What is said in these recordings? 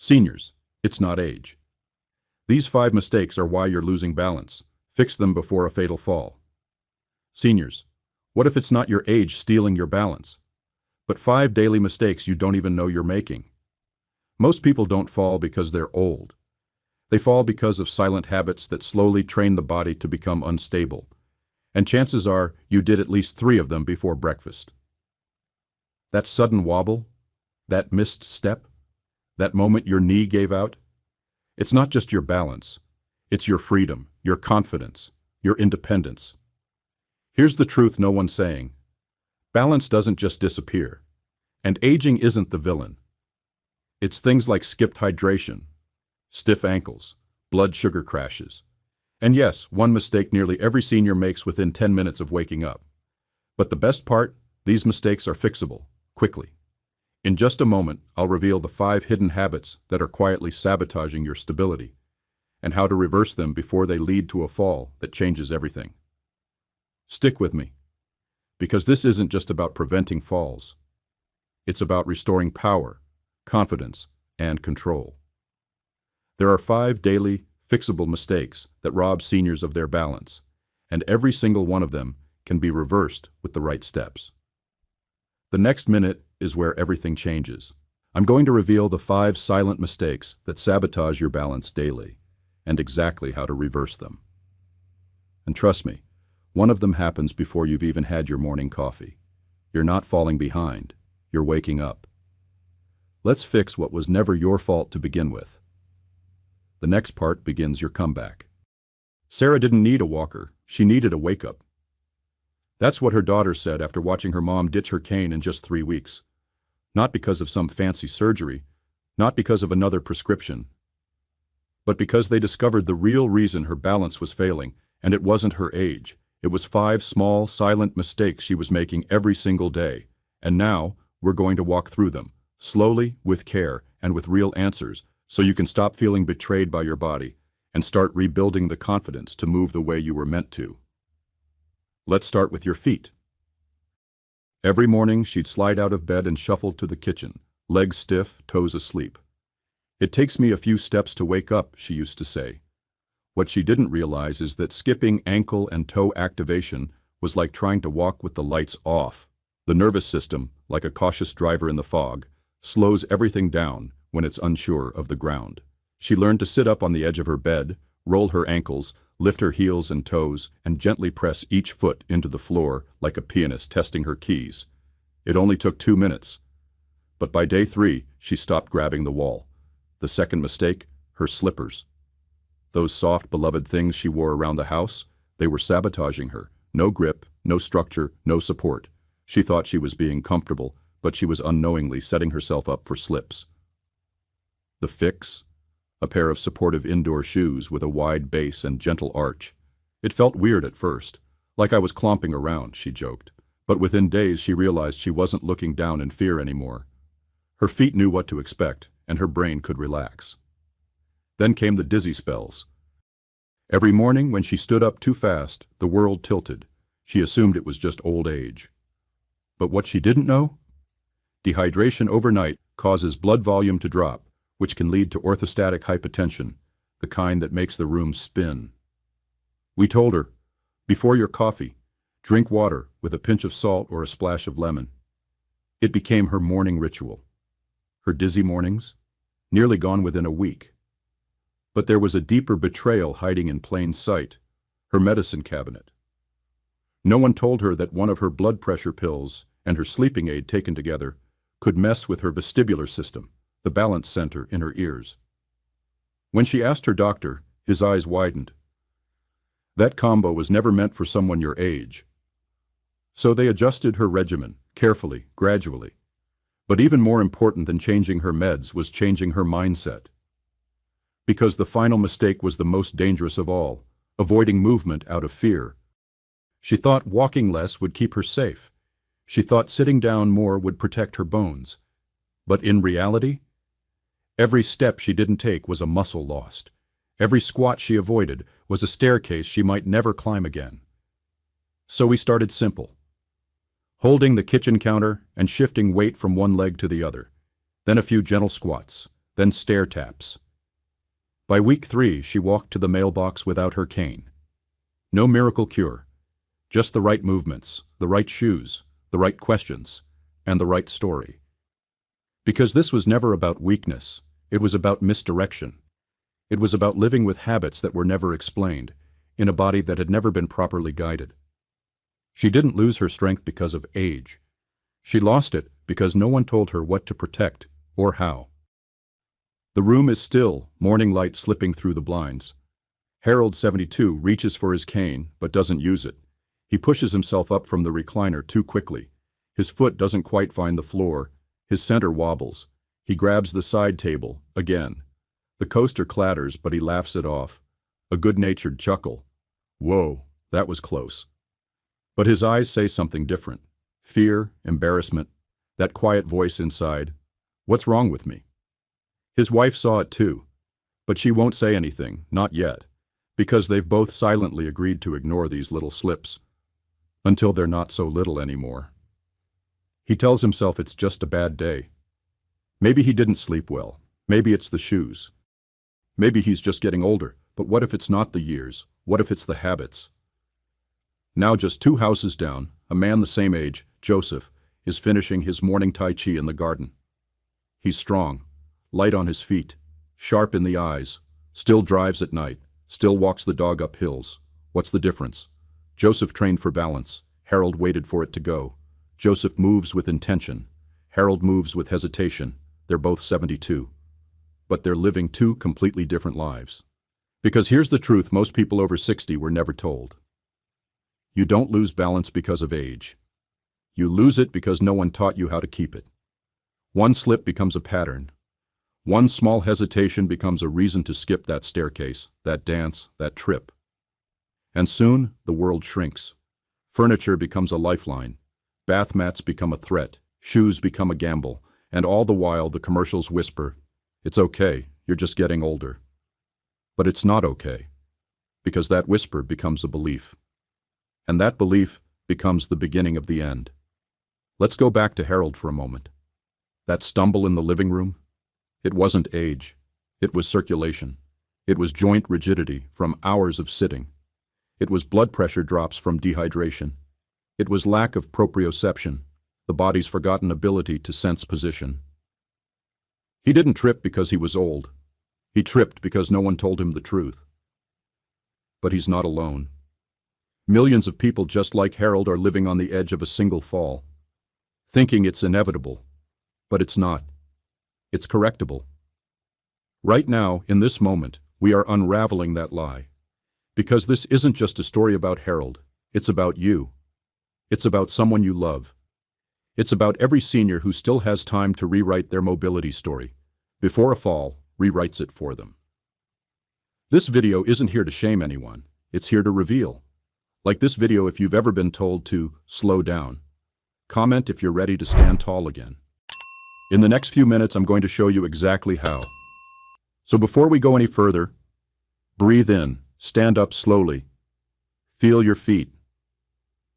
Seniors, it's not age. These 5 mistakes are why you're losing balance. Fix them before a fatal fall. Seniors, what if it's not your age stealing your balance, but 5 daily mistakes you don't even know you're making? Most people don't fall because they're old. They fall because of silent habits that slowly train the body to become unstable. And chances are you did at least 3 of them before breakfast. That sudden wobble, that missed step, that moment your knee gave out, it's not just your balance. It's your freedom, your confidence, your independence. Here's the truth no one's saying. Balance doesn't just disappear. And aging isn't the villain. It's things like skipped hydration, stiff ankles, blood sugar crashes. And yes, one mistake nearly every senior makes within 10 minutes of waking up. But the best part, these mistakes are fixable, quickly. In just a moment, I'll reveal the 5 hidden habits that are quietly sabotaging your stability, and how to reverse them before they lead to a fall that changes everything. Stick with me, because this isn't just about preventing falls. It's about restoring power, confidence, and control. There are 5 daily, fixable mistakes that rob seniors of their balance, and every single one of them can be reversed with the right steps. The next minute is where everything changes. I'm going to reveal the 5 silent mistakes that sabotage your balance daily, and exactly how to reverse them. And trust me, one of them happens before you've even had your morning coffee. You're not falling behind, you're waking up. Let's fix what was never your fault to begin with. The next part begins your comeback. Sarah didn't need a walker, she needed a wake-up. That's what her daughter said after watching her mom ditch her cane in just 3 weeks. Not because of some fancy surgery, not because of another prescription, but because they discovered the real reason her balance was failing, and it wasn't her age. It was 5 small, silent mistakes she was making every single day. And now, we're going to walk through them, slowly, with care, and with real answers, so you can stop feeling betrayed by your body and start rebuilding the confidence to move the way you were meant to. Let's start with your feet. Every morning, she'd slide out of bed and shuffle to the kitchen, legs stiff, toes asleep. "It takes me a few steps to wake up," she used to say. What she didn't realize is that skipping ankle and toe activation was like trying to walk with the lights off. The nervous system, like a cautious driver in the fog, slows everything down when it's unsure of the ground. She learned to sit up on the edge of her bed, roll her ankles, lift her heels and toes, and gently press each foot into the floor like a pianist testing her keys. It only took 2 minutes. But by day 3, she stopped grabbing the wall. The second mistake, her slippers. Those soft, beloved things she wore around the house, they were sabotaging her. No grip, no structure, no support. She thought she was being comfortable, but she was unknowingly setting herself up for slips. The fix? A pair of supportive indoor shoes with a wide base and gentle arch. It felt weird at first, like I was clomping around, she joked. But within days she realized she wasn't looking down in fear anymore. Her feet knew what to expect, and her brain could relax. Then came the dizzy spells. Every morning when she stood up too fast, the world tilted. She assumed it was just old age. But what she didn't know? Dehydration overnight causes blood volume to drop, which can lead to orthostatic hypotension, the kind that makes the room spin. We told her, before your coffee, drink water with a pinch of salt or a splash of lemon. It became her morning ritual. Her dizzy mornings, nearly gone within a week. But there was a deeper betrayal hiding in plain sight, her medicine cabinet. No one told her that one of her blood pressure pills and her sleeping aid taken together could mess with her vestibular system, the balance center in her ears. When she asked her doctor, his eyes widened. That combo was never meant for someone your age. So they adjusted her regimen, carefully, gradually. But even more important than changing her meds was changing her mindset. Because the final mistake was the most dangerous of all, avoiding movement out of fear. She thought walking less would keep her safe. She thought sitting down more would protect her bones. But in reality, every step she didn't take was a muscle lost. Every squat she avoided was a staircase she might never climb again. So we started simple. Holding the kitchen counter and shifting weight from one leg to the other. Then a few gentle squats. then stair taps. By week 3, she walked to the mailbox without her cane. No miracle cure, just the right movements, the right shoes, the right questions, and the right story. Because this was never about weakness, it was about misdirection. It was about living with habits that were never explained, in a body that had never been properly guided. She didn't lose her strength because of age. She lost it because no one told her what to protect or how. The room is still, morning light slipping through the blinds. Harold, 72, reaches for his cane, but doesn't use it. He pushes himself up from the recliner too quickly. His foot doesn't quite find the floor. His center wobbles. He grabs the side table, again. The coaster clatters, but he laughs it off. A good-natured chuckle. Whoa, that was close. But his eyes say something different. Fear, embarrassment, that quiet voice inside. What's wrong with me? His wife saw it too, but she won't say anything, not yet, because they've both silently agreed to ignore these little slips, until they're not so little anymore. He tells himself it's just a bad day. Maybe he didn't sleep well. Maybe it's the shoes. Maybe he's just getting older, but what if it's not the years? What if it's the habits? Now just 2 houses down, a man the same age, Joseph, is finishing his morning Tai Chi in the garden. He's strong, light on his feet, sharp in the eyes, still drives at night, still walks the dog up hills. What's the difference? Joseph trained for balance. Harold waited for it to go. Joseph moves with intention. Harold moves with hesitation. They're both 72. But they're living 2 completely different lives. Because here's the truth most people over 60 were never told. You don't lose balance because of age. You lose it because no one taught you how to keep it. One slip becomes a pattern. One small hesitation becomes a reason to skip that staircase, that dance, that trip. And soon, the world shrinks. Furniture becomes a lifeline. Bath mats become a threat. Shoes become a gamble. And all the while, the commercials whisper, "It's okay, you're just getting older." But it's not okay, because that whisper becomes a belief. And that belief becomes the beginning of the end. Let's go back to Harold for a moment. That stumble in the living room? It wasn't age. It was circulation. It was joint rigidity from hours of sitting. It was blood pressure drops from dehydration. It was lack of proprioception, the body's forgotten ability to sense position. He didn't trip because he was old. He tripped because no one told him the truth. But he's not alone. Millions of people just like Harold are living on the edge of a single fall, thinking it's inevitable, but it's not. It's correctable. Right now, in this moment, we are unraveling that lie. Because this isn't just a story about Harold, it's about you. It's about someone you love. It's about every senior who still has time to rewrite their mobility story. Before a fall, rewrites it for them. This video isn't here to shame anyone. It's here to reveal. Like this video if you've ever been told to slow down. Comment if you're ready to stand tall again. In the next few minutes, I'm going to show you exactly how. So before we go any further, breathe in, stand up slowly. Feel your feet.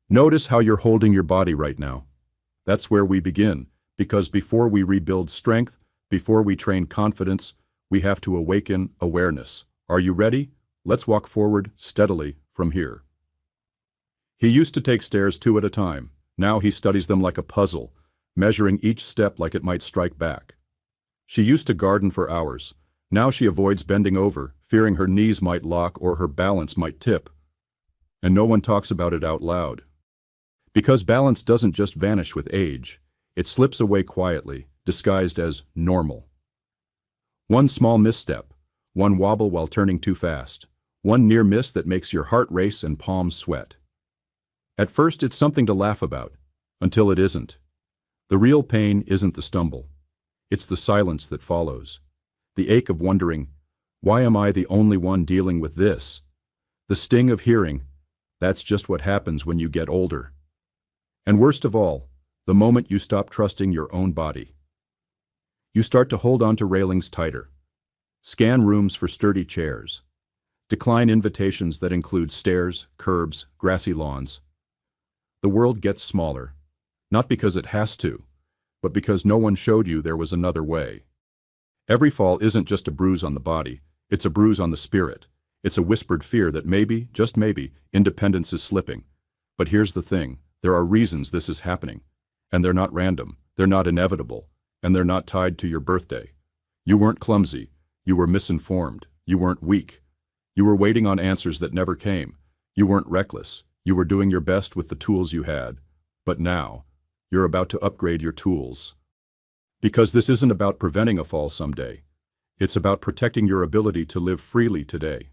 Notice how you're holding your body right now. That's where we begin, because before we rebuild strength, before we train confidence, we have to awaken awareness. Are you ready? Let's walk forward steadily from here. He used to take stairs 2 at a time. Now he studies them like a puzzle, measuring each step like it might strike back. She used to garden for hours. Now she avoids bending over, fearing her knees might lock or her balance might tip. And no one talks about it out loud. Because balance doesn't just vanish with age, it slips away quietly, disguised as normal. One small misstep, one wobble while turning too fast, one near miss that makes your heart race and palms sweat. At first it's something to laugh about, until it isn't. The real pain isn't the stumble. It's the silence that follows. The ache of wondering, why am I the only one dealing with this? The sting of hearing, that's just what happens when you get older. And worst of all, the moment you stop trusting your own body. You start to hold onto railings tighter. Scan rooms for sturdy chairs. Decline invitations that include stairs, curbs, grassy lawns. The world gets smaller, not because it has to, but because no one showed you there was another way. Every fall isn't just a bruise on the body, it's a bruise on the spirit. It's a whispered fear that maybe, just maybe, independence is slipping. But here's the thing, there are reasons this is happening. And they're not random, they're not inevitable, and they're not tied to your birthday. You weren't clumsy, you were misinformed, you weren't weak. You were waiting on answers that never came. You weren't reckless, you were doing your best with the tools you had. But now, you're about to upgrade your tools. Because this isn't about preventing a fall someday. It's about protecting your ability to live freely today.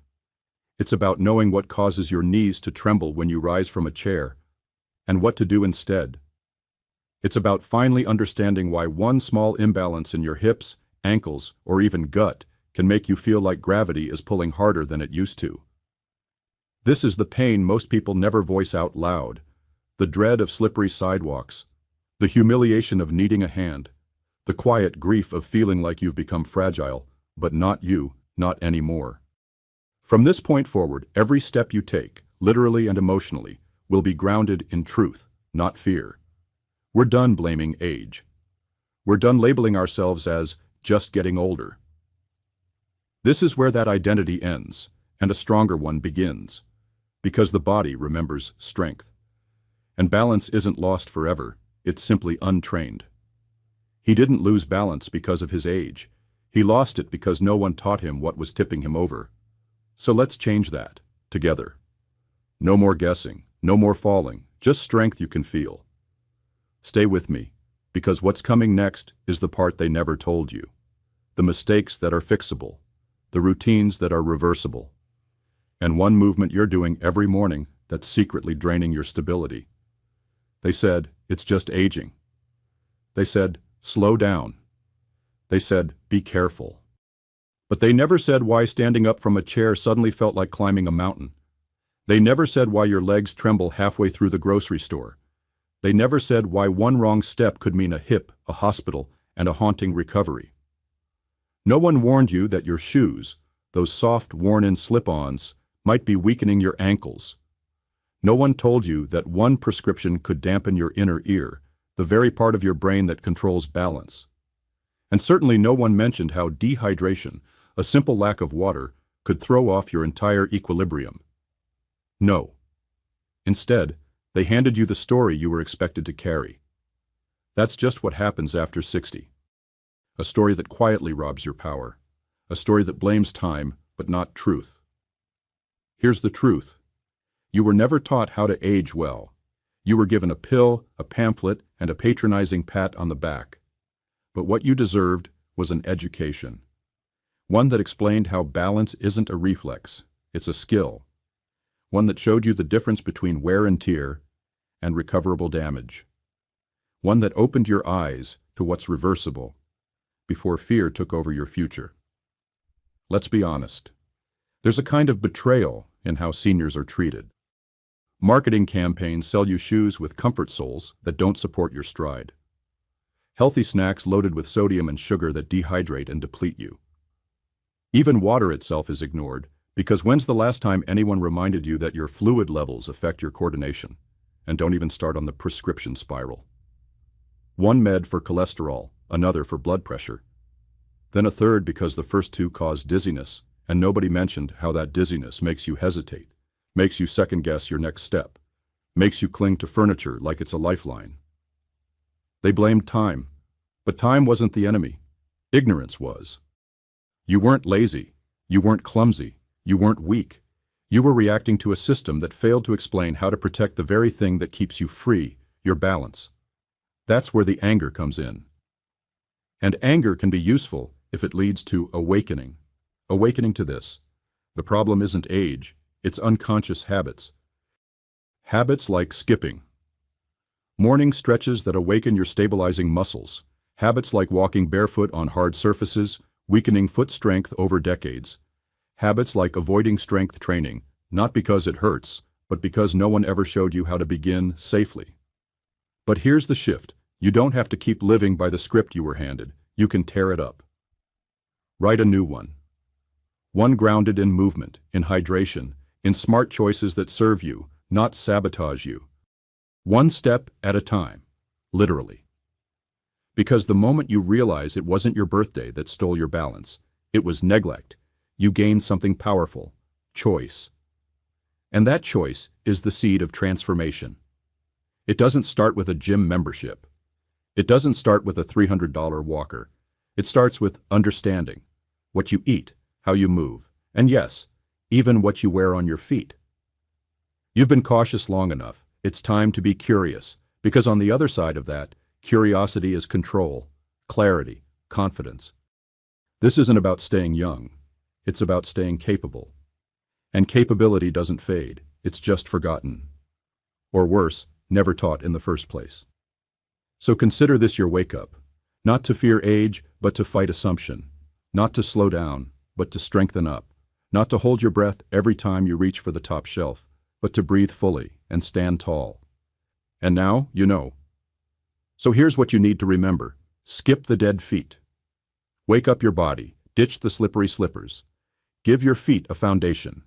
It's about knowing what causes your knees to tremble when you rise from a chair, and what to do instead. It's about finally understanding why one small imbalance in your hips, ankles, or even gut can make you feel like gravity is pulling harder than it used to. This is the pain most people never voice out loud, the dread of slippery sidewalks, the humiliation of needing a hand, the quiet grief of feeling like you've become fragile, but not you, not anymore. From this point forward, every step you take, literally and emotionally, will be grounded in truth, not fear. We're done blaming age. We're done labeling ourselves as just getting older. This is where that identity ends, and a stronger one begins, because the body remembers strength. And balance isn't lost forever, it's simply untrained. He didn't lose balance because of his age. He lost it because no one taught him what was tipping him over. So let's change that, together. No more guessing, no more falling, just strength you can feel. Stay with me, because what's coming next is the part they never told you. The mistakes that are fixable, the routines that are reversible, and one movement you're doing every morning that's secretly draining your stability. They said, it's just aging. They said, slow down. They said, be careful. But they never said why standing up from a chair suddenly felt like climbing a mountain. They never said why your legs tremble halfway through the grocery store. They never said why one wrong step could mean a hip, a hospital, and a haunting recovery. No one warned you that your shoes, those soft, worn-in slip-ons, might be weakening your ankles. No one told you that one prescription could dampen your inner ear, the very part of your brain that controls balance. And certainly no one mentioned how dehydration, a simple lack of water, could throw off your entire equilibrium. No. Instead, they handed you the story you were expected to carry. That's just what happens after 60. A story that quietly robs your power. A story that blames time, but not truth. Here's the truth. You were never taught how to age well. You were given a pill, a pamphlet, and a patronizing pat on the back. But what you deserved was an education. One that explained how balance isn't a reflex, it's a skill. One that showed you the difference between wear and tear and recoverable damage. One that opened your eyes to what's reversible before fear took over your future. Let's be honest. There's a kind of betrayal in how seniors are treated. Marketing campaigns sell you shoes with comfort soles that don't support your stride. Healthy snacks loaded with sodium and sugar that dehydrate and deplete you. Even water itself is ignored, because when's the last time anyone reminded you that your fluid levels affect your coordination? And don't even start on the prescription spiral. One med for cholesterol, another for blood pressure. Then a third because the first two cause dizziness, and nobody mentioned how that dizziness makes you hesitate, makes you second-guess your next step, makes you cling to furniture like it's a lifeline. They blamed time, but time wasn't the enemy. Ignorance was. You weren't lazy, you weren't clumsy, you weren't weak. You were reacting to a system that failed to explain how to protect the very thing that keeps you free, your balance. That's where the anger comes in. And anger can be useful if it leads to awakening. Awakening to this. The problem isn't age, it's unconscious habits. Habits like skipping. Morning stretches that awaken your stabilizing muscles. Habits like walking barefoot on hard surfaces, weakening foot strength over decades. Habits like avoiding strength training, not because it hurts, but because no one ever showed you how to begin safely. But here's the shift. You don't have to keep living by the script you were handed. You can tear it up. Write a new one. One grounded in movement, in hydration, in smart choices that serve you, not sabotage you. One step at a time, literally. Because the moment you realize it wasn't your birthday that stole your balance, it was neglect, you gain something powerful: choice. And that choice is the seed of transformation. It doesn't start with a gym membership. It doesn't start with a $300 walker. It starts with understanding what you eat, how you move, and yes, even what you wear on your feet. You've been cautious long enough. It's time to be curious, because on the other side of that, curiosity is control, clarity, confidence. This isn't about staying young. It's about staying capable. And capability doesn't fade. It's just forgotten. Or worse, never taught in the first place. So consider this your wake-up. Not to fear age, but to fight assumption. Not to slow down, but to strengthen up. Not to hold your breath every time you reach for the top shelf, but to breathe fully and stand tall. And now, you know. So here's what you need to remember. Skip the dead feet. Wake up your body. Ditch the slippery slippers. Give your feet a foundation.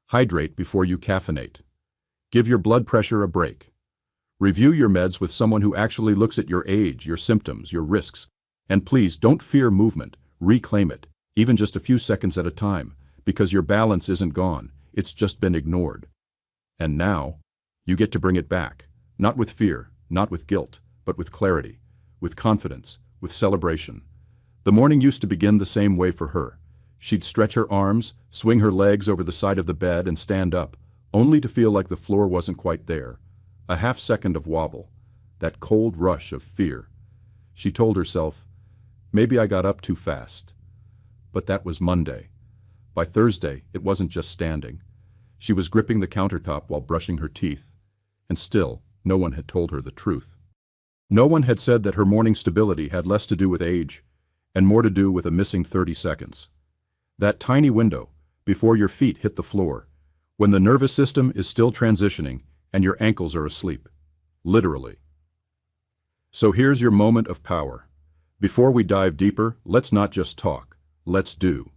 Hydrate before you caffeinate. Give your blood pressure a break. Review your meds with someone who actually looks at your age, your symptoms, your risks. And please don't fear movement. Reclaim it, even just a few seconds at a time, because your balance isn't gone. It's just been ignored. And now, you get to bring it back. Not with fear, not with guilt, but with clarity, with confidence, with celebration. The morning used to begin the same way for her. She'd stretch her arms, swing her legs over the side of the bed and stand up, only to feel like the floor wasn't quite there. A half second of wobble, that cold rush of fear. She told herself, maybe I got up too fast. But that was Monday. By Thursday, it wasn't just standing. She was gripping the countertop while brushing her teeth. And still, no one had told her the truth. No one had said that her morning stability had less to do with age and more to do with a missing 30 seconds. That tiny window, before your feet hit the floor, when the nervous system is still transitioning and your ankles are asleep. Literally. So here's your moment of power. Before we dive deeper, let's not just talk. Let's do.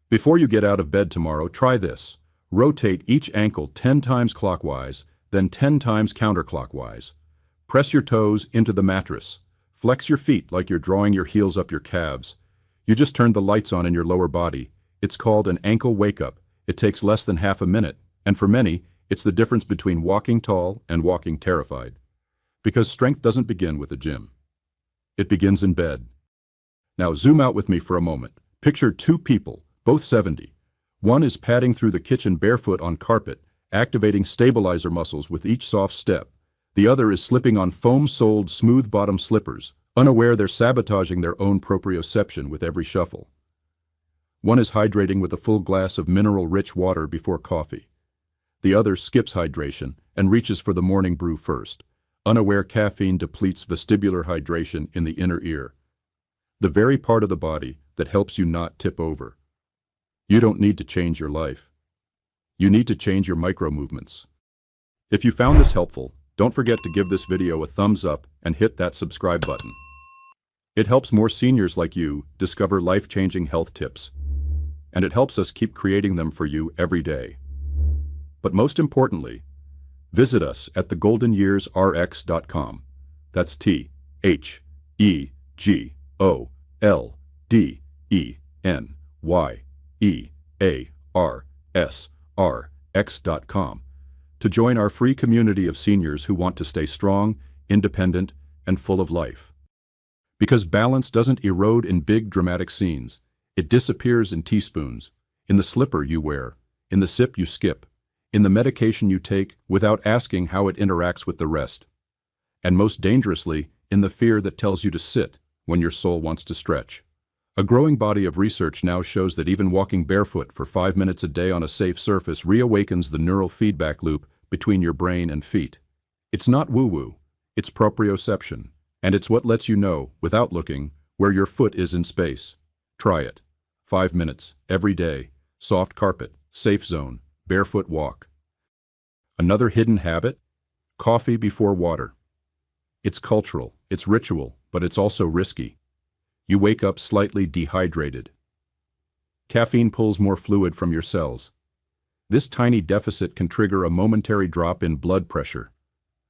Before you get out of bed tomorrow, try this. Rotate each ankle 10 times clockwise, then 10 times counterclockwise. Press your toes into the mattress. Flex your feet like you're drawing your heels up your calves. You just turned the lights on in your lower body. It's called an ankle wake-up. It takes less than half a minute, and for many, it's the difference between walking tall and walking terrified. Because strength doesn't begin with a gym. It begins in bed. Now zoom out with me for a moment. Picture two people, both 70. One is padding through the kitchen barefoot on carpet, activating stabilizer muscles with each soft step. The other is slipping on foam-soled, smooth-bottom slippers, unaware they're sabotaging their own proprioception with every shuffle. One is hydrating with a full glass of mineral-rich water before coffee. The other skips hydration and reaches for the morning brew first, unaware caffeine depletes vestibular hydration in the inner ear, the very part of the body that helps you not tip over. You don't need to change your life. You need to change your micro-movements. If you found this helpful, don't forget to give this video a thumbs up and hit that subscribe button. It helps more seniors like you discover life-changing health tips, and it helps us keep creating them for you every day. But most importantly, visit us at thegoldenyearsrx.com. That's THEGOLDENYEARSRX.com to join our free community of seniors who want to stay strong, independent, and full of life. Because balance doesn't erode in big dramatic scenes. It disappears in teaspoons, in the slipper you wear, in the sip you skip, in the medication you take without asking how it interacts with the rest. And most dangerously, in the fear that tells you to sit when your soul wants to stretch. A growing body of research now shows that even walking barefoot for 5 minutes a day on a safe surface reawakens the neural feedback loop between your brain and feet. It's not woo-woo, it's proprioception, and it's what lets you know, without looking, where your foot is in space. Try it. 5 minutes, every day, soft carpet, safe zone, barefoot walk. Another hidden habit? Coffee before water. It's cultural, it's ritual, but it's also risky. You wake up slightly dehydrated. Caffeine pulls more fluid from your cells. This tiny deficit can trigger a momentary drop in blood pressure,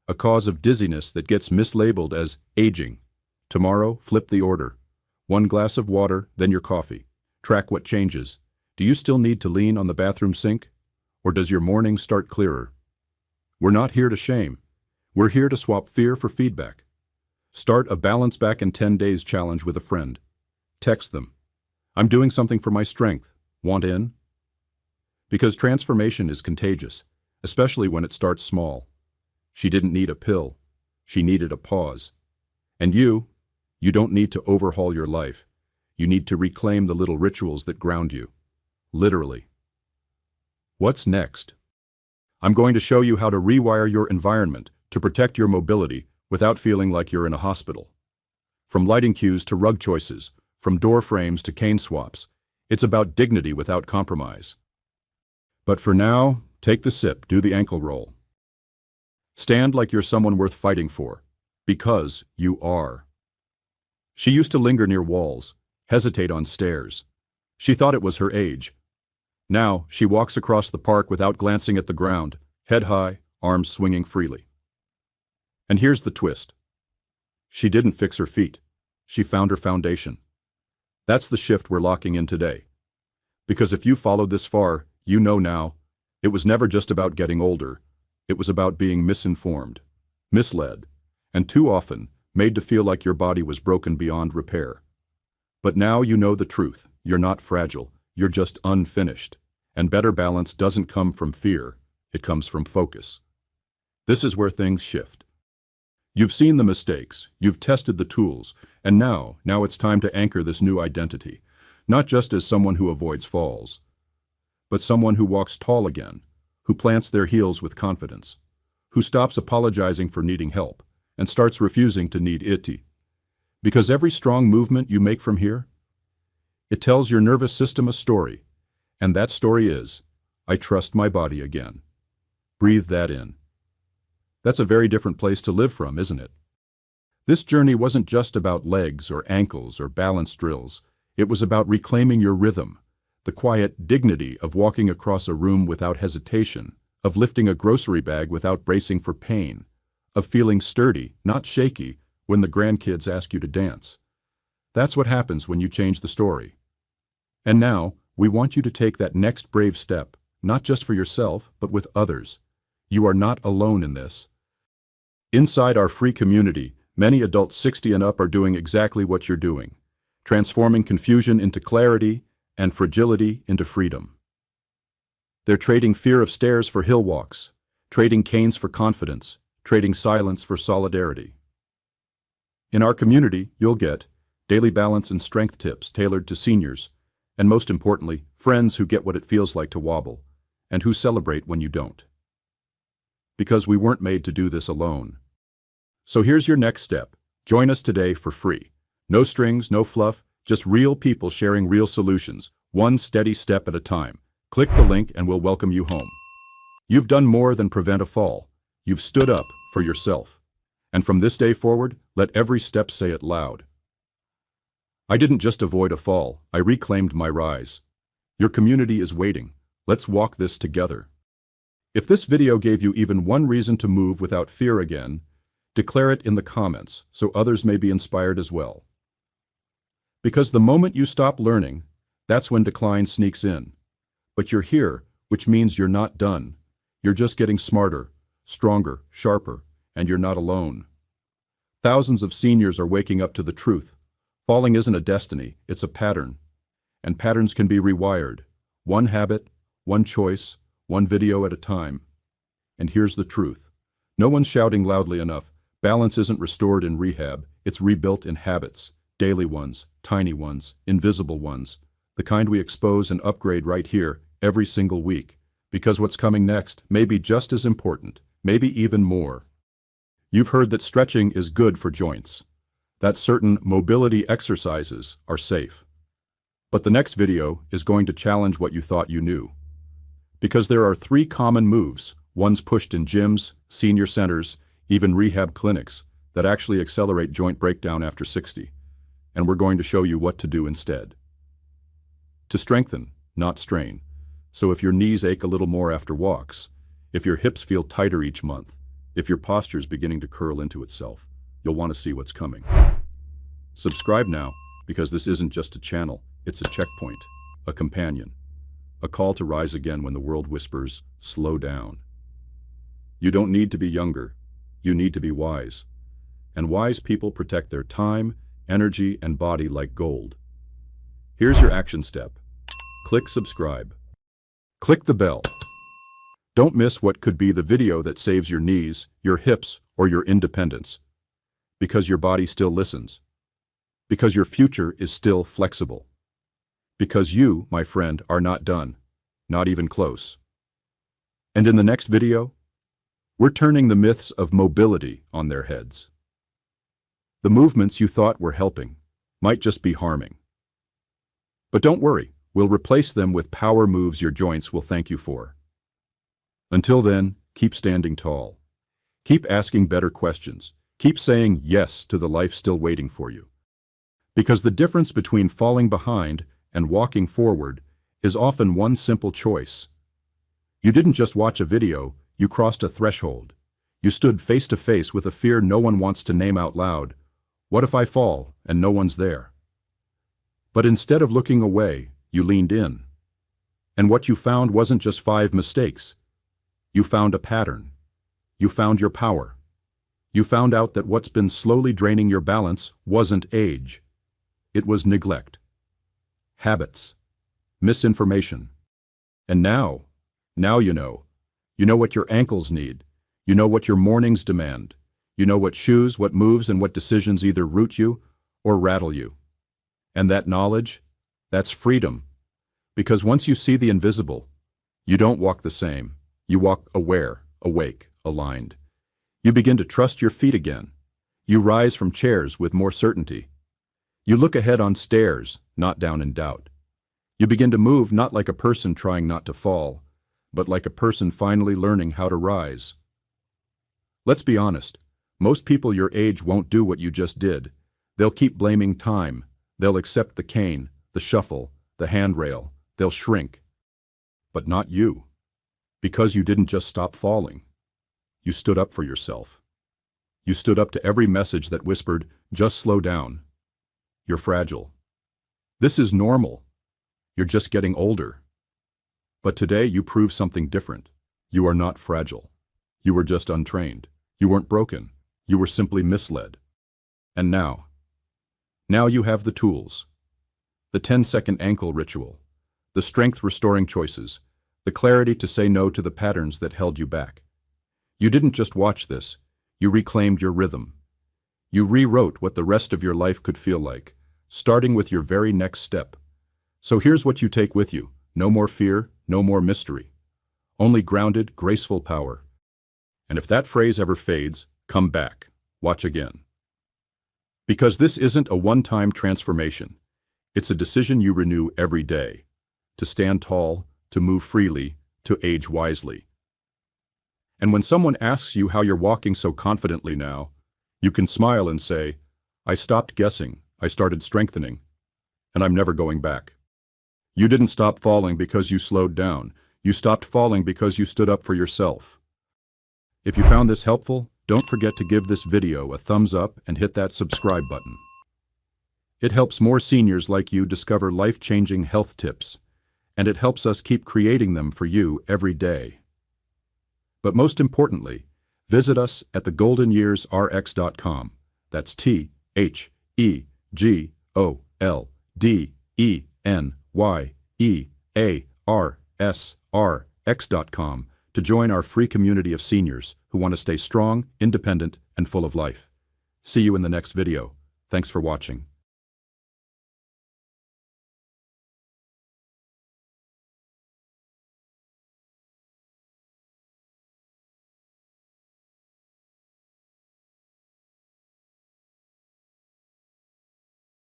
a cause of dizziness that gets mislabeled as aging. Tomorrow, flip the order. One glass of water, then your coffee. Track what changes. Do you still need to lean on the bathroom sink? Or does your morning start clearer? We're not here to shame. We're here to swap fear for feedback. Start a Balance Back in 10 Days challenge with a friend. Text them. I'm doing something for my strength. Want in? Because transformation is contagious, especially when it starts small. She didn't need a pill. She needed a pause. And you don't need to overhaul your life. You need to reclaim the little rituals that ground you. Literally. What's next? I'm going to show you how to rewire your environment to protect your mobility without feeling like you're in a hospital. From lighting cues to rug choices, from door frames to cane swaps, it's about dignity without compromise. But for now, take the sip, do the ankle roll. Stand like you're someone worth fighting for, because you are. She used to linger near walls, hesitate on stairs. She thought it was her age. Now, she walks across the park without glancing at the ground, head high, arms swinging freely. And here's the twist. She didn't fix her feet. She found her foundation. That's the shift we're locking in today. Because if you followed this far, you know now, it was never just about getting older. It was about being misinformed, misled, and too often made to feel like your body was broken beyond repair. But now you know the truth. You're not fragile. You're just unfinished. And better balance doesn't come from fear. It comes from focus. This is where things shift. You've seen the mistakes, you've tested the tools, and now it's time to anchor this new identity, not just as someone who avoids falls, but someone who walks tall again, who plants their heels with confidence, who stops apologizing for needing help and starts refusing to need it. Because every strong movement you make from here, it tells your nervous system a story, and that story is, I trust my body again. Breathe that in. That's a very different place to live from, isn't it? This journey wasn't just about legs or ankles or balance drills. It was about reclaiming your rhythm, the quiet dignity of walking across a room without hesitation, of lifting a grocery bag without bracing for pain, of feeling sturdy, not shaky, when the grandkids ask you to dance. That's what happens when you change the story. And now, we want you to take that next brave step, not just for yourself, but with others. You are not alone in this. Inside our free community, many adults 60 and up are doing exactly what you're doing, transforming confusion into clarity and fragility into freedom. They're trading fear of stairs for hill walks, trading canes for confidence, trading silence for solidarity. In our community, you'll get daily balance and strength tips tailored to seniors, and most importantly, friends who get what it feels like to wobble, and who celebrate when you don't. Because we weren't made to do this alone. So here's your next step. Join us today for free. No strings, no fluff, just real people sharing real solutions, one steady step at a time. Click the link and we'll welcome you home. You've done more than prevent a fall. You've stood up for yourself. And from this day forward, let every step say it loud. I didn't just avoid a fall, I reclaimed my rise. Your community is waiting. Let's walk this together. If this video gave you even one reason to move without fear again, declare it in the comments so others may be inspired as well. Because the moment you stop learning, that's when decline sneaks in. But you're here, which means you're not done. You're just getting smarter, stronger, sharper, and you're not alone. Thousands of seniors are waking up to the truth. Falling isn't a destiny, it's a pattern. And patterns can be rewired. One habit, one choice, one video at a time. And here's the truth. No one's shouting loudly enough. Balance isn't restored in rehab, it's rebuilt in habits. Daily ones, tiny ones, invisible ones. The kind we expose and upgrade right here, every single week. Because what's coming next may be just as important, maybe even more. You've heard that stretching is good for joints. That certain mobility exercises are safe. But the next video is going to challenge what you thought you knew. Because there are 3 common moves, ones pushed in gyms, senior centers, even rehab clinics, that actually accelerate joint breakdown after 60. And we're going to show you what to do instead. To strengthen, not strain. So if your knees ache a little more after walks, if your hips feel tighter each month, if your posture's beginning to curl into itself, you'll want to see what's coming. Subscribe now, because this isn't just a channel, it's a checkpoint, a companion, a call to rise again when the world whispers, slow down. You don't need to be younger, you need to be wise. And wise people protect their time, energy, and body like gold. Here's your action step. Click subscribe. Click the bell. Don't miss what could be the video that saves your knees, your hips, or your independence. Because your body still listens. Because your future is still flexible. Because you, my friend, are not done. Not even close. And in the next video, we're turning the myths of mobility on their heads. The movements you thought were helping might just be harming. But don't worry, we'll replace them with power moves your joints will thank you for. Until then, keep standing tall. Keep asking better questions. Keep saying yes to the life still waiting for you. Because the difference between falling behind and walking forward is often one simple choice. You didn't just watch a video, you crossed a threshold. You stood face to face with a fear no one wants to name out loud. What if I fall and no one's there? But instead of looking away, you leaned in. And what you found wasn't just 5 mistakes. You found a pattern. You found your power. You found out that what's been slowly draining your balance wasn't age. It was neglect, habits, misinformation. And now you know. You know what your ankles need. You know what your mornings demand. You know what shoes, what moves, and what decisions either root you or rattle you. And that knowledge, that's freedom. Because once you see the invisible, you don't walk the same. You walk aware, awake, aligned. You begin to trust your feet again. You rise from chairs with more certainty. You look ahead on stairs, not down in doubt. You begin to move not like a person trying not to fall, but like a person finally learning how to rise. Let's be honest, most people your age won't do what you just did. They'll keep blaming time. They'll accept the cane, the shuffle, the handrail. They'll shrink. But not you. Because you didn't just stop falling. You stood up for yourself. You stood up to every message that whispered, just slow down. You're fragile. This is normal. You're just getting older. But today you prove something different. You are not fragile. You were just untrained. You weren't broken. You were simply misled. And now you have the tools. The 10-second ankle ritual. The strength-restoring choices. The clarity to say no to the patterns that held you back. You didn't just watch this. You reclaimed your rhythm. You rewrote what the rest of your life could feel like, starting with your very next step. So here's what you take with you. No more fear, no more mystery. Only grounded, graceful power. And if that phrase ever fades, come back. Watch again. Because this isn't a one-time transformation. It's a decision you renew every day. To stand tall, to move freely, to age wisely. And when someone asks you how you're walking so confidently now, you can smile and say, I stopped guessing, I started strengthening, and I'm never going back. You didn't stop falling because you slowed down. You stopped falling because you stood up for yourself. If you found this helpful, don't forget to give this video a thumbs up and hit that subscribe button. It helps more seniors like you discover life-changing health tips, and it helps us keep creating them for you every day. But most importantly, visit us at thegoldenyearsrx.com. That's TheGoldenyearsrx.com to join our free community of seniors who want to stay strong, independent, and full of life. See you in the next video. Thanks for watching.